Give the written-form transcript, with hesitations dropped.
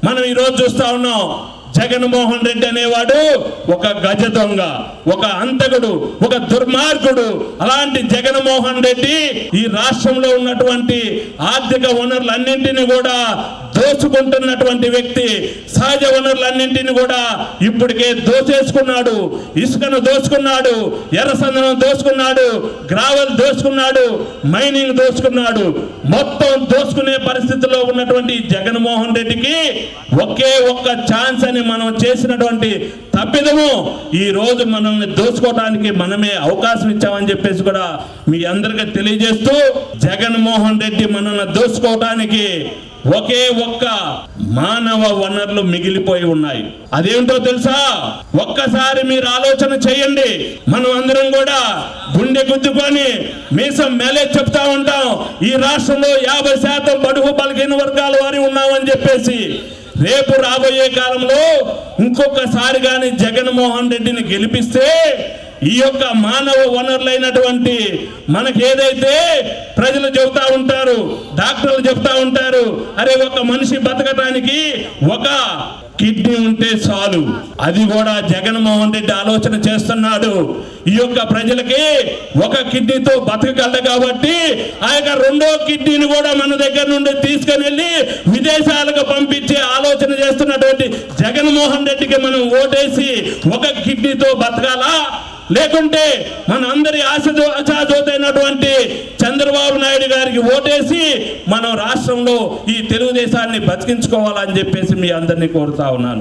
మనం ఈరోజు చూస్తా ఉన్నాం, జగన్మోహన్ రెడ్డి అనేవాడు ఒక గజ దొంగ, ఒక అంతకుడు, ఒక దుర్మార్గుడు. అలాంటి జగన్మోహన్ రెడ్డి ఈ రాష్ట్రంలో ఉన్నటువంటి ఆర్థిక వనరులన్నింటినీ కూడా దోచుకుంటున్నటువంటి వ్యక్తి. సహజ వనరులన్నింటినీ కూడా ఇప్పటికే దోచేసుకున్నాడు. ఇసుకను దోచుకున్నాడు, ఎర్రసందనం దోచుకున్నాడు, గ్రావెల్ దోచుకున్నాడు, మైనింగ్ దోచుకున్నాడు. మొత్తం దోచుకునే పరిస్థితిలో ఉన్నటువంటి జగన్మోహన్ రెడ్డికి ఒకే ఒక్క ఛాన్స్ అని మనం చేసినటువంటి తప్పిదము ఈ రోజు మనల్ని దోచుకోవడానికి మనమే అవకాశం ఇచ్చామని చెప్పేసి కూడా మీ అందరికీ తెలియజేస్తూ, జగన్మోహన్ రెడ్డి మనల్ని దోచుకోవడానికి ఒకే ఒక్క మానవ వనరులు మిగిలిపోయి ఉన్నాయి. అదేంటో తెలుసా? ఒక్కసారి మీరు ఆలోచన చేయండి. మనం అందరం కూడా గుండె గుద్దుకొని మీసం మేలే చెప్తా ఉంటాం, ఈ రాష్ట్రంలో 50% బడుగు బలహీన వర్గాల వారి ఉన్నామని చెప్పేసి. రేపు రాబోయే కాలంలో ఇంకొకసారి కానీ జగన్మోహన్ రెడ్డిని గెలిపిస్తే ఈ యొక్క మానవ వనరులైనటువంటి మనకి ఏదైతే ప్రజలు చెబుతా ఉంటారు, డాక్టర్లు చెబుతా ఉంటారు, అరే ఒక మనిషి బతకటానికి ఒక కిడ్నీ ఉంటే చాలు. అది కూడా జగన్మోహన్ రెడ్డి ఆలోచన చేస్తున్నాడు. ఈ యొక్క ప్రజలకి ఒక కిడ్నీతో బతకగలదు కాబట్టి ఆ యొక్క రెండో కిడ్నీని కూడా మన దగ్గర నుండి తీసుకుని వెళ్ళి విదేశాలకు పంపించే ఆలోచన చేస్తున్నటువంటి జగన్మోహన్ రెడ్డికి మనం ఓటేసి ఒక కిడ్నీతో బతకాలా, లేకుంటే మన అందరి ఆశాజ్యోతైనటువంటి చంద్రబాబు నాయుడు గారికి ఓటేసి మనం రాష్ట్రంలో ఈ తెలుగుదేశాన్ని బతికించుకోవాలని చెప్పేసి మీ అందరినీ కోరుతా ఉన్నాను.